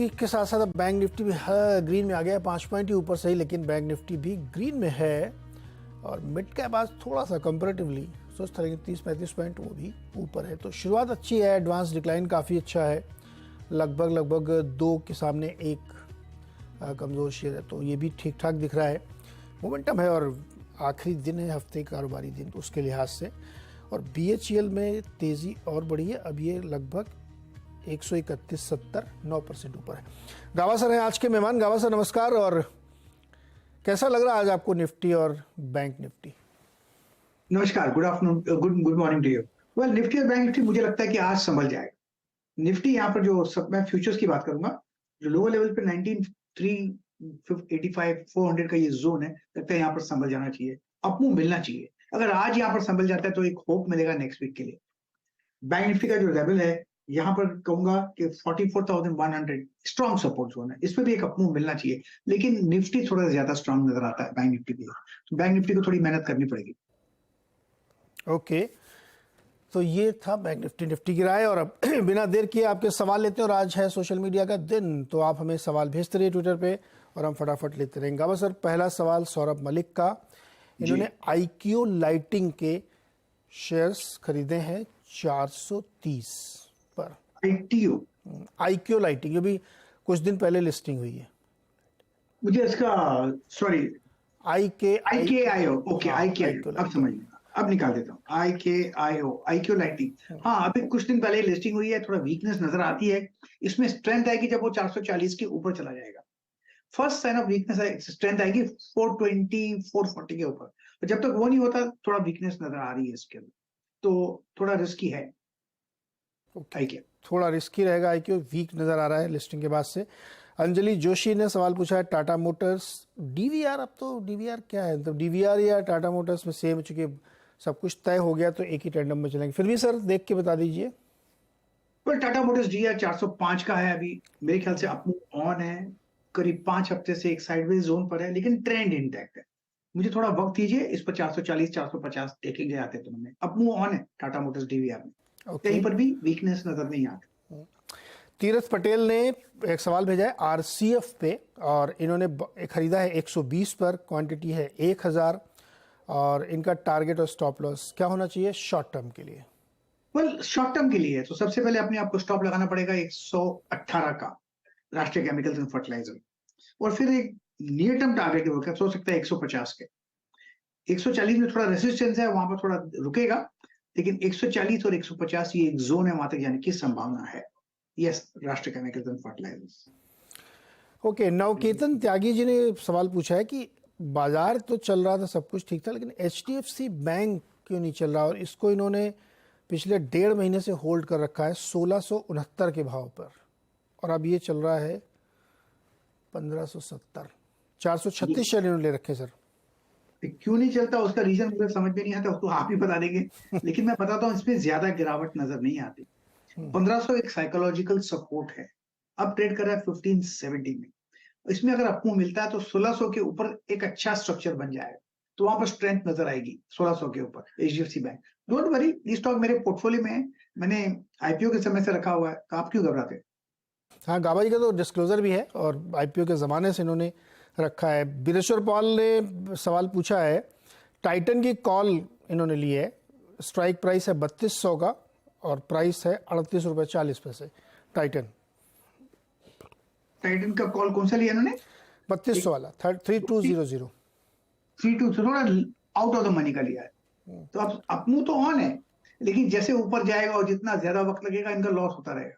Week के साथ साथ अब बैंक निफ्टी भी ग्रीन में आ गया, 5 पॉइंट ही ऊपर सही, लेकिन बैंक निफ्टी भी ग्रीन में है और मिड कैप आज थोड़ा सा कंपैरेटिवली सोचता है कि 30-35 पॉइंट वो भी ऊपर है। तो शुरुआत अच्छी है, एडवांस डिक्लाइन काफ़ी अच्छा है, लगभग 2 के सामने 1 कमज़ोर शेयर है, तो ये भी ठीक ठाक दिख रहा है। मोमेंटम है और आखिरी दिन है हफ्ते कारोबारी दिन, तो उसके लिहाज से। और BHEL में तेज़ी और बढ़ी है, अब ये लगभग 131.70 9% ऊपर है। गावा सर हैं आज के मेहमान। गावा सर नमस्कार, और कैसा लग रहा है आज आपको निफ्टी और बैंक निफ्टी? नमस्कार, good afternoon, good morning to you. Well, Nifty और बैंक निफ्टी मुझे लगता है कि आज संभल जाएगा। निफ्टी यहाँ पर जो सब, मैं फ्यूचर्स की बात करूंगा, जो लोअर लेवल पे 19,385 400 का ये जोन है, लगता है यहाँ पर संभल जाना चाहिए, अपमूव मिलना चाहिए। अगर आज यहाँ पर संभल जाता है तो एक होप मिलेगा नेक्स्ट वीक के लिए। बैंक निफ्टी का जो लेवल है यहाँ पर कहूंगा कि 44,100 स्ट्रॉन्ग सपोर्ट जोन है, इसमें भी एक अपमूव मिलना चाहिए, लेकिन निफ्टी थोड़ा ज्यादा स्ट्रॉन्ग नजर आता है बैंक निफ्टी के लिए, तो बैंक निफ्टी को थोड़ी मेहनत करनी पड़ेगी। ओके, तो ये था बैंक निफ्टी निफ्टी की राय। और अब बिना देर किए आपके सवाल लेते हैं, और आज है सोशल मीडिया का दिन, तो आप हमें सवाल भेजते रहिए ट्विटर पे और हम फटाफट लेते रहेंगे। गावा सर, पहला सवाल सौरभ मलिक का। इन्होंने आईक्यू लाइटिंग के शेयर्स खरीदे हैं 430 पर। आईक्यू लाइटिंग, जो भी कुछ दिन पहले लिस्टिंग हुई है। मुझे इसका सॉरी IKIO, ओके, IKIO, अब समझ गया, अब निकाल देता हूँ। IKIO, IQ लाइटिंग, हाँ, अभी कुछ दिन पहले लिस्टिंग हुई है, थोड़ा वीकनेस नजर आती है। इसमें स्ट्रेंथ आएगी जब वो 440 के ऊपर चला जाएगा। फर्स्ट साइन ऑफ वीकनेस है, स्ट्रेंथ आएगी 420 440 के ऊपर, तो जब तक वो नहीं होता थोड़ा वीकनेस नजर आ रही है इसके अंदर, तो थोड़ा रिस्की है। IQ थोड़ा रिस्की रहेगा, IQ वीक नजर आ रहा है लिस्टिंग के बाद से। अंजलि जोशी ने सवाल पूछा है टाटा मोटर्स DVR, अब तो DVR क्या है, तो DVR या टाटा मोटर्स में सेम, चूंकि सब कुछ तय हो गया तो एक ही टेंडम में चलेंगे, फिर भी सर देख के बता दीजिए। टाटा मोटर्स DVR 405 का है, अभी मेरे ख्याल से अपमूव ऑन है, करीब 5 हफ्ते से एक साइडवेज जोन पर है, लेकिन ट्रेंड इंटैक्ट है। मुझे थोड़ा वक्त दीजिए, इस पर 440 450 देखेंगे आते तो हमने। अपमूव ऑन है टाटा मोटर्स DVR में, कहीं पर भी वीकनेस नजर नहीं आती। तीरथ पटेल ने एक सवाल भेजा है RCF पे, और इन्होंने खरीदा है 120 पर, क्वांटिटी है 1000, और इनका टारगेट और स्टॉप लॉस क्या होना चाहिए शॉर्ट टर्म के लिए? वेल, शॉर्ट टर्म के लिए तो सबसे पहले अपने आपको स्टॉप लगाना पड़ेगा 118 का, राष्ट्रीय केमिकल्स एंड फर्टिलाइजर, और फिर एक नियर टर्म टारगेट हो सकता है 150 के। 140 में थोड़ा रेसिस्टेंस है, वहां पर थोड़ा रुकेगा, लेकिन 140 और 150 ये एक जोन है, वहां तक जाने की संभावना है। Yes, Rashtriya chemicals and fertilisers. Okay, Navketan Tyagi ji ने सवाल पूछा है कि बाजार तो चल रहा था, सब कुछ ठीक था, लेकिन HDFC बैंक क्यों नहीं चल रहा, और इसको इन्होंने पिछले 1.5 महीने से होल्ड कर रखा है 1669 के भाव पर, और अब ये चल रहा है 1570। 436 शेयर इन्होंने ले रखे सर। क्यों नहीं चलता, उसका रीजन मुझे समझ में नहीं आता, उसको आप ही बता देंगे, लेकिन मैं बताता हूँ, इसमें ज्यादा गिरावट नजर नहीं आती। 1500 एक साइकोलॉजिकल सपोर्ट है, अब ट्रेड कर रहा है 1570 में। इसमें अगर आपको मिलता है तो 1600 के ऊपर एक अच्छा स्ट्रक्चर बन जाएगा, तो वहां पर स्ट्रेंथ नजर आएगी 1600 के ऊपर। HDFC बैंक, डोंट वरी, ये स्टॉक मेरे पोर्टफोलियो में है, मैंने IPO के समय से रखा हुआ है, तो आप क्यों घबराते? हाँ, गाबा जी का तो डिस्क्लोजर भी है और IPO के ज़माने से इन्होंने रखा है। बिरेश्वर पॉल ने सवाल पूछा है टाइटन की कॉल इन्होंने ली है, स्ट्राइक प्राइस है 3200 का और प्राइस है 38.40 रुपये। टाइटन का कॉल कौन सा लिया इन्होंने? 3200 वाला 3200। 32 थोड़ा आउट ऑफ द मनी का लिया है, तो अब अपमूव तो ऑन है, लेकिन जैसे ऊपर जाएगा और जितना ज्यादा वक्त लगेगा इनका लॉस होता रहेगा,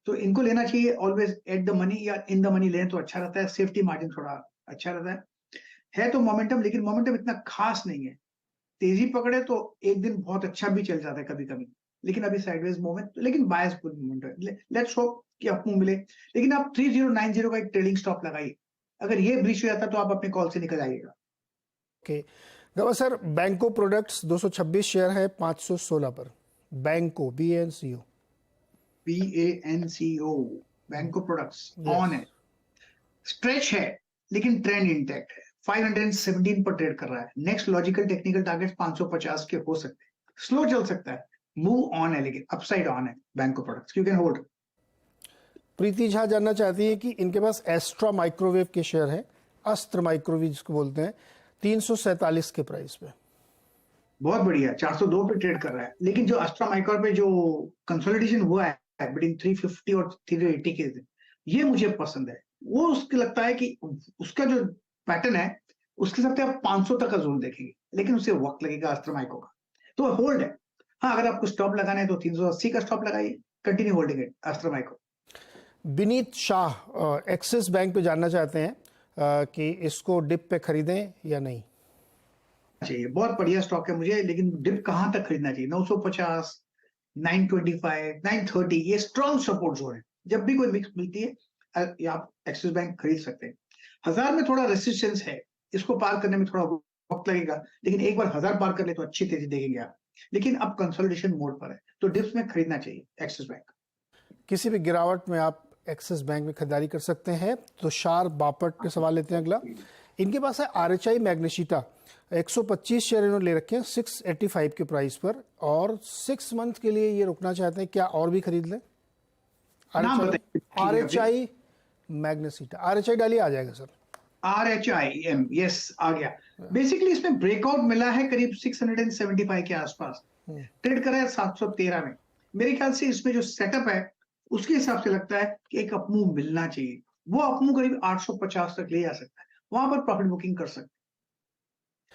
तो इनको लेना चाहिए ऑलवेज एट द मनी या इन द मनी लें तो अच्छा रहता है, सेफ्टी मार्जिन थोड़ा अच्छा रहता है तो मोमेंटम, लेकिन मोमेंटम इतना खास नहीं है। तेजी पकड़े तो एक दिन बहुत अच्छा भी चल जाता है कभी कभी, लेकिन अभी साइडवेज मूवमेंट, लेकिन बायस मूवमेंट है, लेट्स होप कि आपको मिले। लेकिन आप 3090 का एक ट्रेडिंग स्टॉप लगाइए, अगर ये ब्रीच हो जाता है तो आप अपने कॉल से निकल आइएगा। ओके गवा सर, बैंको प्रोडक्ट्स 226 शेयर है 516 पर। बैंको BANCO बैंको प्रोडक्ट्स ऑन है, स्ट्रेच है, लेकिन ट्रेंड इंटैक्ट है, 517 पर ट्रेड कर रहा है। नेक्स्ट लॉजिकल टेक्निकल टारगेट 550 के हो सकते हैं, स्लो चल सकता है, मूव ऑन है, लेकिन अपसाइड ऑन है बैंको प्रोडक्ट्स, यू कैन होल्ड। प्रीति झा जानना चाहती है कि इनके पास एस्ट्रा माइक्रोवेव के शेयर हैं, अस्त्र माइक्रोवेव जिसको बोलते हैं, 347 के प्राइस पे। बहुत बढ़िया, 402 पे ट्रेड कर रहा है। लेकिन जो अस्ट्रा माइक्रो पे जो कंसोलिडेशन हुआ है बिटवीन 350 और 380 के, ये मुझे पसंद है। वो उसके लगता है कि उसका जो पैटर्न है उसके हिसाब से आप 500 तक का जोन देखेंगे, लेकिन उसे वक्त लगेगा अस्ट्रा माइक्रो का, तो होल्ड है। हाँ, अगर आपको स्टॉप लगाना है तो 380 का स्टॉप लगाइए, continue holding it Astra micro. Vineet Shah axis bank पे जानना चाहते हैं कि इसको डिप पे खरीदें या नहीं। चाहिए, बहुत बढ़िया स्टॉक है मुझे, लेकिन डिप कहां तक खरीदना चाहिए? 950, 925, 930, ये स्ट्रॉन्ग सपोर्ट जोन है। जब भी कोई मिक्स मिलती है आप एक्सिस बैंक खरीद सकते हैं। 1000 में थोड़ा रेसिस्टेंस है, इसको पार करने में थोड़ा वक्त लगेगा, लेकिन एक बार 1000 पार कर ले तो अच्छी तेजी देखेंगे आप। लेकिन अब कंसोलिडेशन मोड पर है, तो डिप्स में खरीदना चाहिए एक्सिस बैंक। किसी भी गिरावट में आप एक्सिस बैंक में खरीदारी कर सकते हैं। तो शार बापट के सवाल लेते हैं अगला। इनके पास है RHI मैग्नेशिटा, 125 शेयर इन्होंने ले रखे हैं 685 के प्राइस पर, और 6 मंथ के लिए ये रुकना चाहते हैं। क्या और भी खरीद लें? RHI मैग्नेशिटा, RHI डालिए, आ जाएगा सर। RHIM, यस, आ गया। बेसिकली इसमें ब्रेकआउट मिला है करीब 675 के आसपास, ट्रेड करा है 713 में। मेरे ख्याल से इसमें जो सेटअप है उसके हिसाब से लगता है कि एक अपमूव मिलना चाहिए। वो अपमूव करीब 850 तक ले जा सकता है, वहां पर प्रॉफिट बुकिंग कर सकते हैं।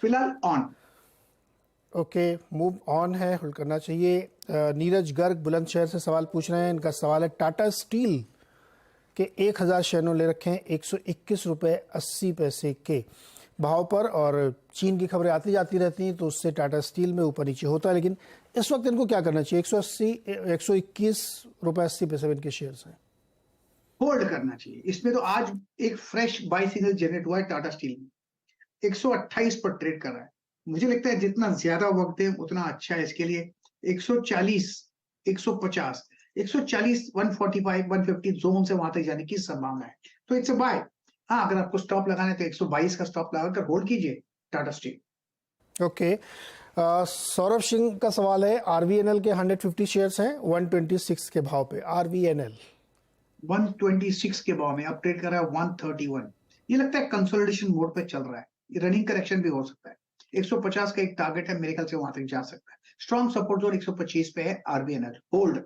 फिलहाल ऑन। ओके, मूव ऑन है, होल्ड करना चाहिए। नीरज गर्ग बुलंदशहर से सवाल पूछ रहे हैं। इनका सवाल है टाटा स्टील के 1000 शेयर ले रखे हैं 121 रुपये 80 पैसे के भाव पर, और चीन की खबरें आती जाती रहती हैं तो उससे टाटा स्टील में ऊपर नीचे होता है। लेकिन इस वक्त इनको क्या करना चाहिए? 121 रुपये 80 पैसे इनके शेयर्स हैं, होल्ड करना चाहिए। इसमें तो आज एक फ्रेश बाई सिग्नल जनरेट हुआ है टाटा स्टील में, 128 पर ट्रेड कर रहा है। मुझे लगता है जितना ज्यादा वक्त है उतना अच्छा है इसके लिए। 140, 150, 140, 145, 150 जोन से वहां तक जाने की संभावना है, तो इट्स अ बाय। हाँ, अगर आपको स्टॉप लगाना है तो 122 का स्टॉप लगाकर होल्ड कीजिए टाटा स्टील। ओके। सौरभ सिंह का सवाल है, RVNL के 150 शेयर्स हैं 126 के भाव पे। RVNL 126 के भाव में अब ट्रेड कर रहा है 131। ये लगता है कंसोलिडेशन मोड पे चल रहा है, ये रनिंग करेक्शन भी हो सकता है। 150 का एक टारगेट है, मेरे ख्याल से वहां तक जा सकता है। स्ट्रॉन्ग सपोर्ट जोन 125 पे है RVNL, होल्ड।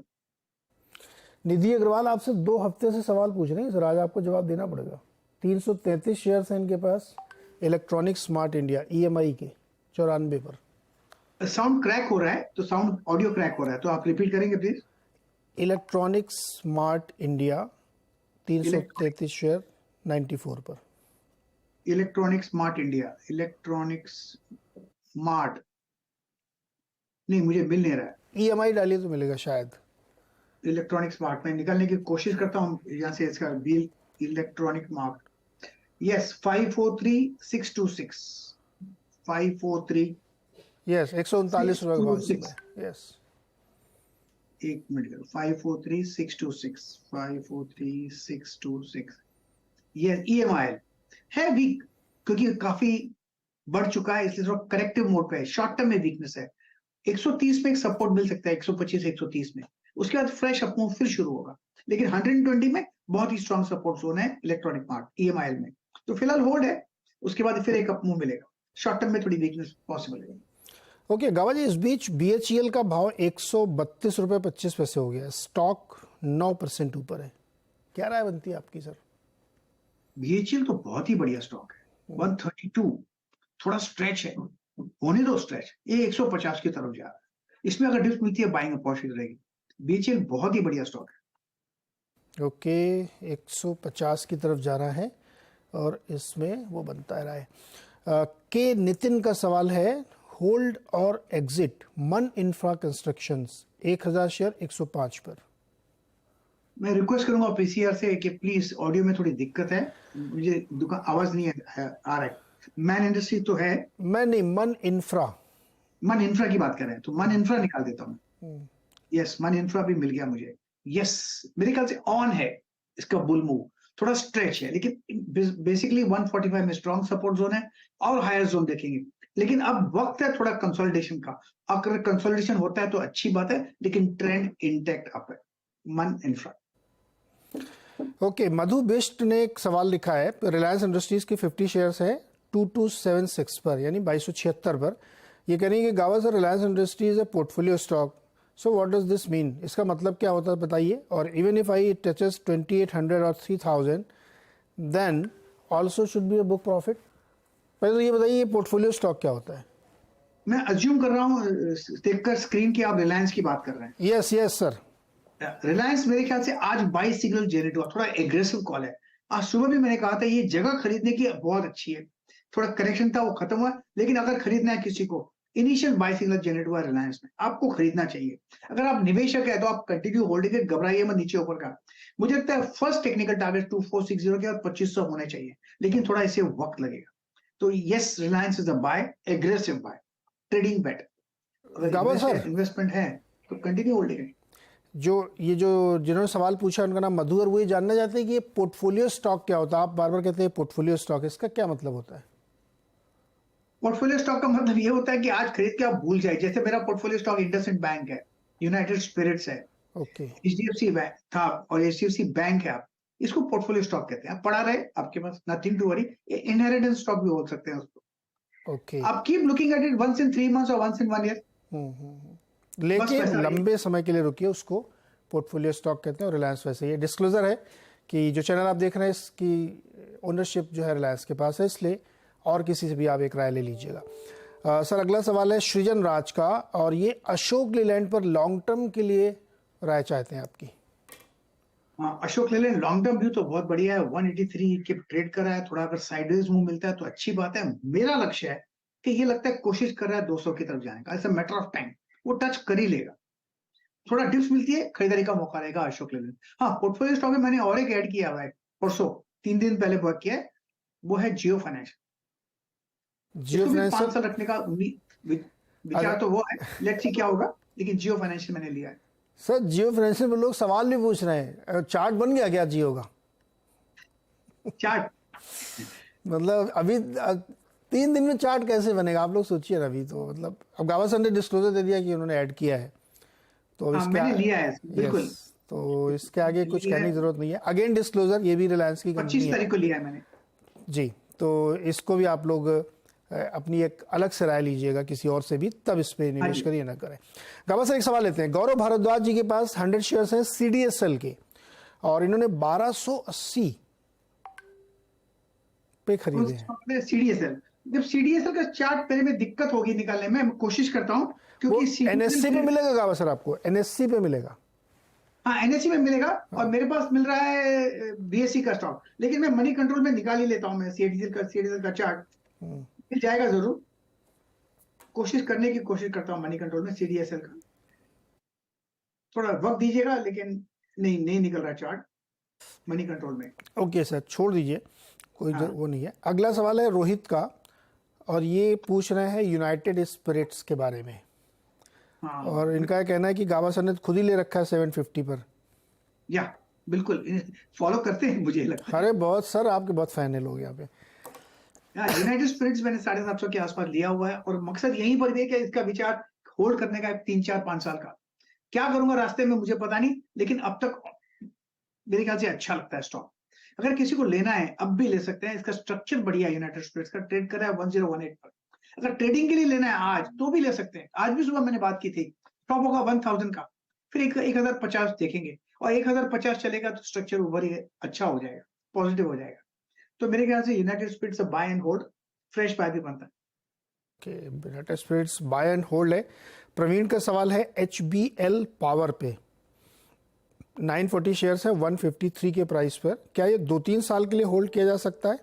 निधि अग्रवाल आपसे 2 हफ्ते से सवाल पूछ रहे हैं सर, आज आपको जवाब देना पड़ेगा। 333 शेयर्स हैं इनके पास इलेक्ट्रॉनिक स्मार्ट इंडिया EMI के 94 पर। साउंड क्रैक हो रहा है, तो साउंड ऑडियो क्रैक हो रहा है, तो आप रिपीट करेंगे please. Electronic smart India 333 share 94 पर। Electronic smart India, electronic smart, नहीं मुझे मिल नहीं रहा है। EMI डालिए तो मिलेगा शायद। इलेक्ट्रॉनिक स्मार्ट में निकालने की कोशिश करता हूँ यहाँ से इसका bill. Electronic mart, yes, 543626, 543, yes, 139 रुपए का भाव। यस, एक मिनट, 543626, 543626, ये EMI है वीक, क्योंकि काफी बढ़ चुका है, इसलिए थोड़ा करेक्टिव मोड पे है। शॉर्ट टर्म में वीकनेस है। 130 में एक सपोर्ट मिल सकता है, 125 130 में, उसके बाद फ्रेश अपमूव फिर शुरू होगा। लेकिन 120 में बहुत ही स्ट्रॉन्ग सपोर्ट जोन है इलेक्ट्रॉनिक मार्ट EMI में, तो फिलहाल होल्ड है। उसके बाद फिर एक अपमूव मिलेगा, शॉर्ट टर्म में थोड़ी वीकनेस पॉसिबल है। ओके गावा जी, इस बीच BHEL का भाव 132 रुपये 25 पैसे हो गया, स्टॉक 9% ऊपर है। क्या राय बनती है आपकी सर? BHEL तो बहुत ही बढ़िया स्टॉक है, 132 थोड़ा स्ट्रेच है, होने दो स्ट्रेच। ये 150 की तरफ जा रहा है, इसमें अगर डिप मिलती है बाइंग अपॉर्चुनिटी रहेगी। BHEL बहुत ही बढ़िया स्टॉक है। ओके, 150 की तरफ जा रहा है और इसमें वो बनता रहा है। के नितिन का सवाल है, होल्ड और एग्जिट मन इंफ्रा कंस्ट्रक्शंस 1000 शेयर 105 पर। मैं रिक्वेस्ट करूंगा PCR से कि प्लीज, ऑडियो में थोड़ी दिक्कत है, मुझे दुकान आवाज नहीं आ रहा है। मैन इंडस्ट्री तो है, मैं नहीं, मन इंफ्रा की बात कर रहे हैं, तो मन इंफ्रा निकाल देता हूँ। यस, मन इंफ्रा भी मिल गया मुझे। यस, मेरे ख्याल से ऑन है इसका बुल मूव, थोड़ा स्ट्रेच है, लेकिन बेसिकली 145 में स्ट्रॉन्ग सपोर्ट जोन है और हायर जोन देखेंगे। लेकिन अब वक्त है थोड़ा कंसोलिडेशन का। अगर कंसोलिडेशन होता है तो अच्छी बात है, लेकिन ट्रेंड इंटैक्ट अप है मन इंफ्रा। ओके, मधु बिष्ट ने एक सवाल लिखा है, रिलायंस इंडस्ट्रीज के 50 शेयर्स हैं 2276 पर, यानी 2276 पर। ये कह रही है कि गावा सर, रिलायंस इंडस्ट्रीज है portfolio stock, so what does this mean? इसका मतलब क्या होता है बताइए। और इवन इफ आई टचेस 2800 और 3000 then also should be a book profit. पहले तो ये बताइए, ये पोर्टफोलियो स्टॉक क्या होता है? मैं अज्यूम कर रहा हूँ देखकर स्क्रीन की, आप रिलायंस की बात कर रहे हैं। Yes yes sir. रिलायंस मेरे ख्याल से आज बाई सिग्नल जनरेट हुआ, थोड़ा एग्रेसिव कॉल है। आज सुबह भी मैंने कहा था ये जगह खरीदने की बहुत अच्छी है, थोड़ा करेक्शन था वो खत्म हुआ, लेकिन अगर खरीदना है किसी को, इनिशियल बाई सिग्नल जनरेट हुआ रिलायंस में, आपको खरीदना चाहिए। अगर आप निवेशक है तो आप कंटिन्यू होल्डिंग है, घबराइए मत नीचे ऊपर का। मुझे लगता है फर्स्ट टेक्निकल टारगेट 2460 के और 2500 होने चाहिए, लेकिन थोड़ा इसे वक्त लगेगा। तो yes, Reliance is a buy, aggressive buy, trading bet. अगर इन्वेस्टमेंट है तो कंटिन्यू होल्डिंग है। जिन्होंने सवाल पूछा उनका नाम मधु, और वो ये जानना चाहते हैं कि ये पोर्टफोलियो स्टॉक क्या होता है। आप बार बार कहते हैं पोर्टफोलियो स्टॉक, इसका क्या मतलब होता है? पोर्टफोलियो स्टॉक का मतलब ये होता है कि आज खरीद के आप भूल जाए। जैसे मेरा पोर्टफोलियो स्टॉक इंडसइंड बैंक है, यूनाइटेड स्पिरिट्स है, ओके, एचडीएफसी बैंक था और एचडीएफसी बैंक है। आप इसको पोर्टफोलियो स्टॉक कहते हैं। आप पढ़ा रहे, आपके पास nothing to worry, inheritance stock भी बोल सकते हैं उसको। ओके, आप keep looking at it once in 3 months और वंस इन 1 ईयर, लेकिन लंबे समय के लिए रुकिए, उसको पोर्टफोलियो स्टॉक कहते हैं। और रिलायंस वैसे ही डिस्क्लोजर है कि जो चैनल आप देख रहे हैं इसकी ओनरशिप जो है रिलायंस के पास है, इसलिए और किसी से भी आप एक राय ले लीजिएगा। सर अगला सवाल है सृजन राज का, और ये अशोक लेलैंड पर लॉन्ग टर्म के लिए राय चाहते हैं आपकी। हाँ, Ashok Leyland long term view तो बहुत बढ़िया है। 183 के ट्रेड कर रहा है, थोड़ा अगर साइडवेज मूव मिलता है तो अच्छी बात है। मेरा लक्ष्य है कि ये लगता है कोशिश कर रहा है 200 की तरफ जाने का, ऐसा मैटर ऑफ टाइम वो टच कर ही लेगा। थोड़ा डिप्स मिलती है, खरीदारी का मौका रहेगा अशोक लेलैंड। हाँ, पोर्टफोलियो स्टॉक में मैंने और एक ऐड किया हुआ है, परसों 3 दिन पहले वर्क किया है, वो है जियो फाइनेंस। जियो फाइनेंस 5 साल रखने का विचार तो वो है, लेट्स सी क्या होगा, लेकिन जियो फाइनेंशियल मैंने लिया है। सर जियो फाइनेंशियल में लोग सवाल भी पूछ रहे हैं, चार्ट बन गया क्या जियो का? चार्ट मतलब अभी 3 दिन में चार्ट कैसे बनेगा, आप लोग सोचिए। अभी तो मतलब अब गावा सर ने डिस्क्लोजर दे दिया कि उन्होंने ऐड किया है, तो हाँ, मैंने लिया है बिल्कुल। तो इसके आगे कुछ कहने की जरूरत नहीं है। अगेन डिस्क्लोजर, ये भी रिलायंस की कंपनी है, 25 तारीख को लिया है मैंने जी। तो इसको भी आप लोग अपनी एक अलग से राय लीजिएगा किसी और से भी, तब इस पे निवेश करिए, ना करें। गावा सर एक सवाल लेते हैं। गौरव भारद्वाज जी के पास 100 शेयर्स हैं CDSL के, और इन्होंने 1280 पे खरीदे हैं। सीडीएसएल, जब सीडीएसएल का चार्ट पहले में दिक्कत होगी निकालने में, मैं कोशिश करता हूँ क्योंकि NSE पे मिलेगा गावा सर, आपको NSE पे मिलेगा। हाँ, एनएससी में मिलेगा, और मेरे पास मिल रहा है बीएससी का स्टॉक, लेकिन मैं मनी कंट्रोल में निकाल ही लेता हूँ। मैं सीडीएसएल का चार्ट मिल जाएगा जरूर, कोशिश करने की कोशिश करता हूँ मनी कंट्रोल में सीडीएसएल का। थोड़ा वक्त दीजिएगा, लेकिन नहीं निकल रहा चार्ट मनी कंट्रोल में। ओके सर, छोड़ दीजिए, कोई वो नहीं है। अगला सवाल है रोहित का, और ये पूछ रहे हैं यूनाइटेड स्पिरिट्स के बारे में। हाँ, और इनका कहना है कि गावा सर ने खुद ही ले रखा है 750 पर। या बिल्कुल फॉलो करते हैं, मुझे लगता है। अरे बहुत सर, आपके बहुत फैन है लोग यहाँ पे। यूनाइटेड स्पिरिट्स मैंने 750 के आसपास लिया हुआ है, और मकसद यहीं पर भी है कि इसका विचार होल्ड करने का 3-4-5 साल का। क्या करूंगा रास्ते में मुझे पता नहीं, लेकिन अब तक मेरे ख्याल से अच्छा लगता है स्टॉक। अगर किसी को लेना है अब भी ले सकते हैं, इसका स्ट्रक्चर बढ़िया है। यूनाइटेड स्पिरिट्स का ट्रेड कर रहा है 1018 पर। अगर ट्रेडिंग के लिए लेना है आज तो भी ले सकते हैं। आज भी सुबह मैंने बात की थी, टॉप होगा 1000 का, फिर 1050 देखेंगे, और 1050 चलेगा तो स्ट्रक्चर ऊपर ही अच्छा हो जाएगा, पॉजिटिव हो जाएगा। तो मेरे ख्याल से United Spirits buy and hold, fresh buy भी बनता है। United Spirits buy and hold है। प्रवीण का सवाल है HBL पावर पे 940 शेयर्स है 153 के प्राइस पर, क्या ये 2-3 साल के लिए होल्ड किया जा सकता है?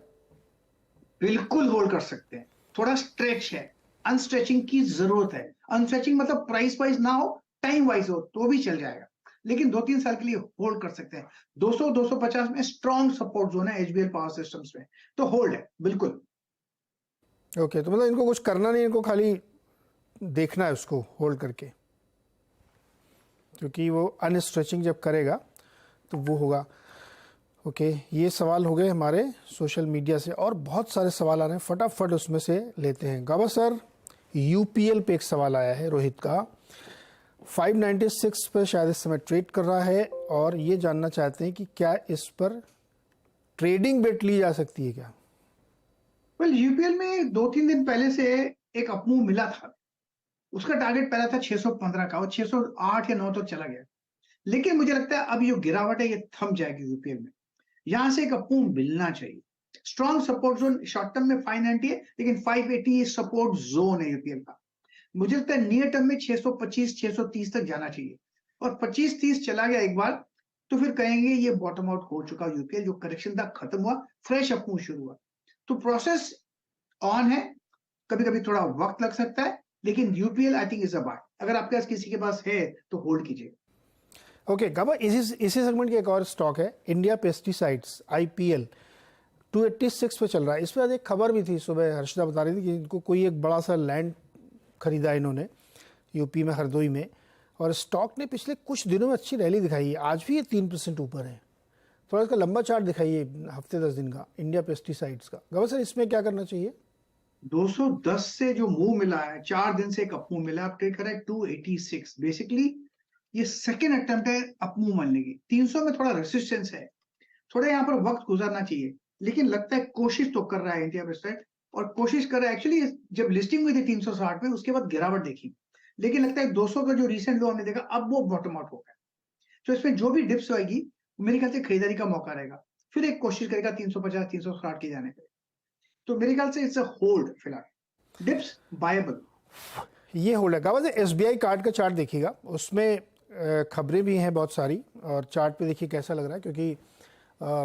बिल्कुल होल्ड कर सकते हैं। थोड़ा स्ट्रेच है, अनस्ट्रेचिंग की जरूरत है। अनस्ट्रेचिंग मतलब प्राइस वाइज ना हो, टाइम वाइज हो तो भी चल जाएगा, लेकिन 2-3 साल के लिए होल्ड कर सकते हैं। 200-250 में स्ट्रॉन्ग सपोर्ट जोन है HBL पावर सिस्टम्स में, तो होल्ड है बिल्कुल। ओके, तो मतलब इनको कुछ करना नहीं, इनको खाली देखना है उसको होल्ड करके, क्योंकि वो अनस्ट्रेचिंग जब करेगा तो वो होगा। ओके, ये सवाल हो गए हमारे सोशल मीडिया से, और बहुत सारे सवाल आ रहे हैं, फटाफट उसमें से लेते हैं। गावा सर UPL पे एक सवाल आया है रोहित का, 596 पे शायद इस समय ट्रेड कर रहा है और ये जानना चाहते हैं कि क्या इस पर ट्रेडिंग बेट ली जा सकती है क्या? वेल यूपीएल में 2-3 दिन पहले से एक अपमूव मिला था। उसका टारगेट पहला था 615 का और 608 या 9 तक चला गया। लेकिन मुझे लगता है अब जो गिरावट है ये थम जाएगी यूपीएल में। यहां से एक अपमूव मिलना चाहिए। Strong support zone short term में 590 है, लेकिन 580 सपोर्ट जोन है यूपीएल का। मुझे लगता है नियर टर्म में 625 630 तक जाना चाहिए और 25-30 चला गया एक बार तो फिर कहेंगे ये बॉटम आउट हो चुका यूपीएल। जो करेक्शन था खत्म हुआ, फ्रेश अपमूव शुरू हुआ। तो प्रोसेस ऑन है, कभी कभी थोड़ा वक्त लग सकता है, लेकिन UPL I think is a buy. अगर आपके पास किसी के पास है तो होल्ड कीजिए। ओके गाबा, इसी सेगमेंट की एक और स्टॉक है इंडिया पेस्टिसाइड्स IPL, 286 पे चल रहा है। इस पर आज एक खबर भी थी सुबह, हर्षदा बता रही थी कि इनको कोई एक बड़ा सा लैंड खरीदा इन्होंने यूपी में, हरदोई में, और स्टॉक ने पिछले कुछ दिनों में अच्छी रैली दिखाई है। आज भी ये 3% ऊपर है। थोड़ा इसका लंबा चार्ट दिखाइए, हफ्ते 10 दिन का इंडिया पेस्टिसाइड्स का। गाबा सर, इसमें क्या करना चाहिए? 210 से जो मूव मिला है, 4 दिन से एक अपमूव मिला है, आप ट्रेड कर रहे हैं 286। बेसिकली ये सेकेंड अटेम्प्ट है अपमूव मानने की। 300 में थोड़ा रेसिस्टेंस है, थोड़ा यहाँ पर वक्त गुजारना चाहिए, लेकिन लगता है कोशिश तो कर रहा है इंडिया पेस्टिसाइड और कोशिश कर रहा है। एक्चुअली जब लिस्टिंग हुई थी 360 में, उसके बाद गिरावट देखी, लेकिन लगता है 200 का जो रिसेंट लो हमने देखा अब वो बॉटम आउट हो गया। तो इसमें जो भी डिप्स आएगी मेरे ख्याल से खरीदारी का मौका रहेगा, फिर एक कोशिश करेगा 350 360 के जाने पे। तो मेरे ख्याल से इट्स अ होल्ड फिलहाल, डिप्स बायबल। ये होल्ड है। गाबा सर, SBI कार्ड का चार्ट देखिएगा, उसमें खबरें भी हैं बहुत सारी, और चार्ट पे देखिए कैसा लग रहा है, क्योंकि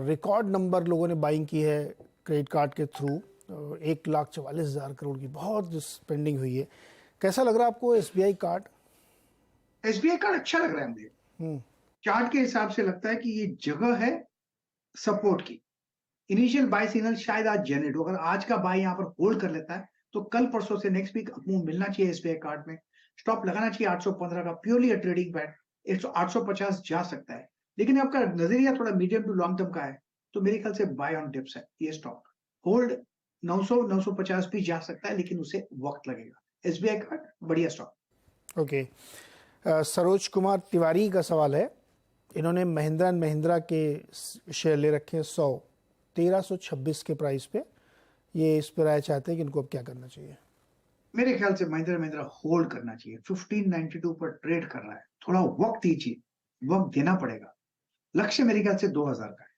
रिकॉर्ड नंबर लोगों ने बाइंग की है क्रेडिट कार्ड के थ्रू। 1,44,000 करोड़ की बहुत स्पेंडिंग हुई है। कैसा लग रहा है आपको SBI कार्ड? एसबीआई कार्ड अच्छा लग रहा है मुझे। चार्ट के हिसाब से लगता है कि ये जगह है सपोर्ट की। इनिशियल बाय सिग्नल शायद आज जनरेट हो। अगर आज का बाय यहाँ पर होल्ड कर लेता है तो कल परसों से नेक्स्ट वीक अपमूव मिलना चाहिए एसबीआई कार्ड में। स्टॉप लगाना चाहिए 815 का, प्योरली अ ट्रेडिंग बैट। 850 जा सकता है, लेकिन आपका नजरिया थोड़ा मीडियम टू लॉन्ग टर्म का है, तो मेरे ख्याल से बाय ऑन डिप्स है ये स्टॉक। होल्ड 900 950 भी जा सकता है, लेकिन उसे वक्त लगेगा। एसबीआई कार्ड बढ़िया स्टॉक। ओके। सरोज कुमार तिवारी का सवाल है, इन्होंने महिंद्रा एंड महिंद्रा के शेयर ले रखे हैं 100, 1326 के प्राइस पे। ये इस पर राय चाहते हैं कि इनको अब क्या करना चाहिए? मेरे ख्याल से महिंद्रा महिंद्रा होल्ड करना चाहिए। 1592 पर ट्रेड कर रहा है, थोड़ा वक्त दीजिए, वक्त देना पड़ेगा। लक्ष्य मेरे ख्याल से 2000 का है,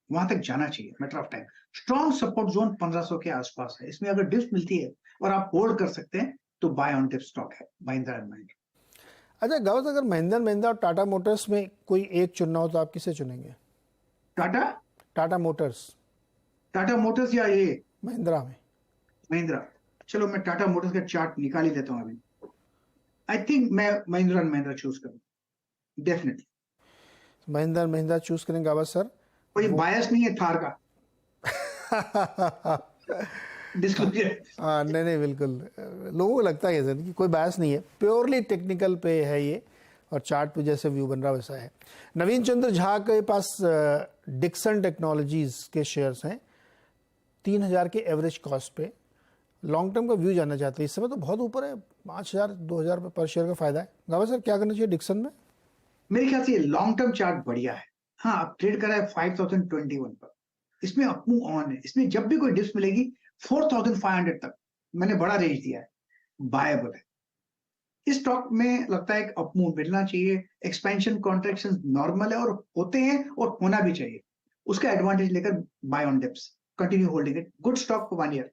वहां तक जाना चाहिए, matter of time. Strong support zone 1500 के आसपास है। इसमें अगर डिप्स मिलती है और आप होल्ड कर सकते हैं तो बाय ऑन डिप स्टॉक है महिंद्रा एंड महिंद्रा। अच्छा गावत, अगर महिंद्रा महिंद्रा और टाटा मोटर्स में कोई एक चुनना हो तो आप किसे चुनेंगे? टाटा मोटर्स या ये महिंद्रा में? महिंद्रा। चलो मैं टाटा मोटर्स का चार्ट निकाल ही लेता हूं अभी। आई थिंक मैं महिंद्रा एंड महिंद्रा चूज करूं डेफिनेटली। महिंद्रा महिंद्रा चूज करेंगे गावत सर? कोई बायस नहीं है थार का, डिस्क्लोजर। हाँ, नहीं बिल्कुल, लोगों को लगता है सर कि कोई बायस नहीं है, प्योरली टेक्निकल पे है ये, और चार्ट पे जैसे व्यू बन रहा वैसा है। नवीन चंद्र झा के पास डिक्सन टेक्नोलॉजीज के शेयर्स हैं 3000 के एवरेज कॉस्ट पे। लॉन्ग टर्म का व्यू जानना चाहते हैं। इस समय तो बहुत ऊपर है, 5000 2000 रुपये पर शेयर का फायदा है। गावा सर, क्या करना चाहिए डिक्सन में? मेरे ख्याल से लॉन्ग टर्म चार्ट बढ़िया है। हाँ, अब ट्रेड करा है 5021 पर, इसमें अपमूव ऑन है। इसमें जब भी कोई डिप्स मिलेगी 4500 तक मैंने बड़ा रेंज दिया है, बायबल है। इस स्टॉक में लगता है कि अपमूव मिलना चाहिए। एक्सपेंशन कॉन्ट्रैक्शन नॉर्मल है और होते हैं और होना भी चाहिए, उसका एडवांटेज लेकर buy on dips, continue holding it, good stock for 1 year.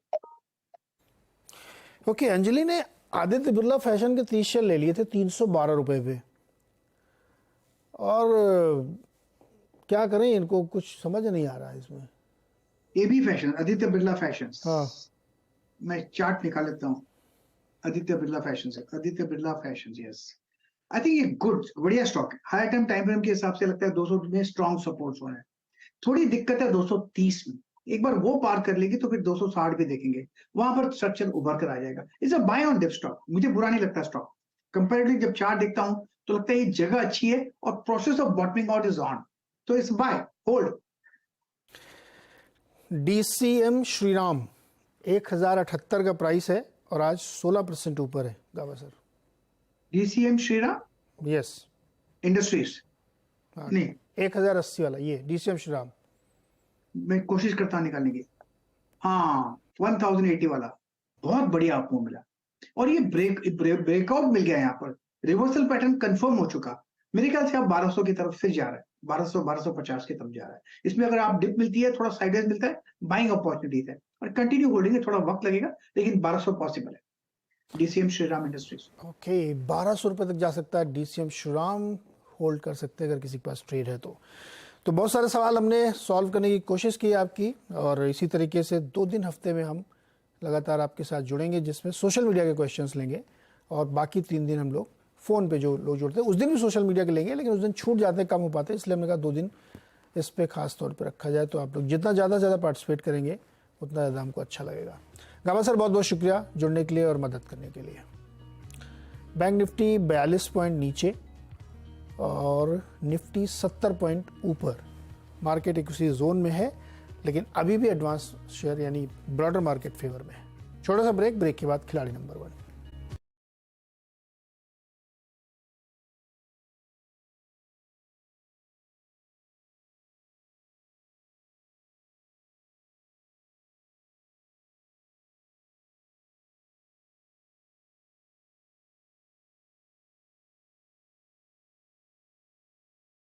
Okay, Anjali ने आदित्य बिरला फैशन के 30 शेयर ले लिए थे 312 रुपए पे, और क्या करें, इनको कुछ समझ नहीं आ रहा है इसमें। AB fashion, Aditya Birla fashion. हाँ, मैं चार्ट निकाल लेता हूँ आदित्य बिरला फैशन से। Aditya Birla fashion, yes, I think ये गुड बढ़िया स्टॉक है। हायर टाइम टाइम फ्रेम के हिसाब से लगता है 200 में स्ट्रॉन्ग सपोर्ट जोन है। थोड़ी दिक्कत है 230 में, एक बार वो पार कर लेगी तो फिर 260 भी देखेंगे, वहां पर स्ट्रक्चर उभर कर आ जाएगा। It's a buy on dip stock, मुझे बुरा नहीं लगता स्टॉक। कंपैरेटिवली जब चार्ट देखता हूं तो लगता है ये जगह अच्छी है और process of bottoming out is on, तो it's buy hold. DCM Shriram 1078 का प्राइस है और आज 16% ऊपर है। गावा sir? DCM Shriram yes, industries नहीं, 1080 वाला ये DCM श्रीराम। मैं कोशिश करता हूं निकालने की। हाँ 1080 वाला बहुत बढ़िया आपको मिला, और ये ब्रेकआउट मिल गया यहाँ पर, रिवर्सल पैटर्न कंफर्म हो चुका। मेरे ख्याल से आप 1200 की तरफ से जा रहा है, 1250 की तरफ जा रहा है। इसमें अगर आप डिप मिलती है, थोड़ा साइडवेज मिलता है, बाइंग अपॉर्चुनिटीज है, और कंटिन्यू होल्डिंग है, थोड़ा वक्त लगेगा, लेकिन 1200 पॉसिबल है। DCM Shriram industries. ओके, 1200 रुपये तक जा सकता है DCM श्रीराम, होल्ड कर सकते हैं अगर किसी के पास ट्रेड है तो बहुत सारे सवाल हमने सॉल्व करने की कोशिश की आपकी, और इसी तरीके से 2 दिन हफ्ते में हम लगातार आपके साथ जुड़ेंगे, जिसमें सोशल मीडिया के क्वेश्चंस लेंगे, और बाकी 3 दिन हम लोग फ़ोन पे जो लोग जुड़ते हैं उस दिन भी सोशल मीडिया के लेंगे, लेकिन उस दिन छूट जाते हैं, कम हो पाते हैं, इसलिए हमने कहा 2 दिन इस पर खास तौर पर रखा जाए। तो आप लोग जितना ज़्यादा पार्टिसिपेट करेंगे उतना ज़्यादा हमको अच्छा लगेगा। गामा सर बहुत बहुत शुक्रिया जुड़ने के लिए और मदद करने के लिए। बैंक निफ्टी 42 पॉइंट नीचे और निफ्टी 70 पॉइंट ऊपर, मार्केट एक उसी जोन में है, लेकिन अभी भी एडवांस शेयर यानी ब्रॉडर मार्केट फेवर में है। छोटा सा ब्रेक के बाद खिलाड़ी नंबर 1।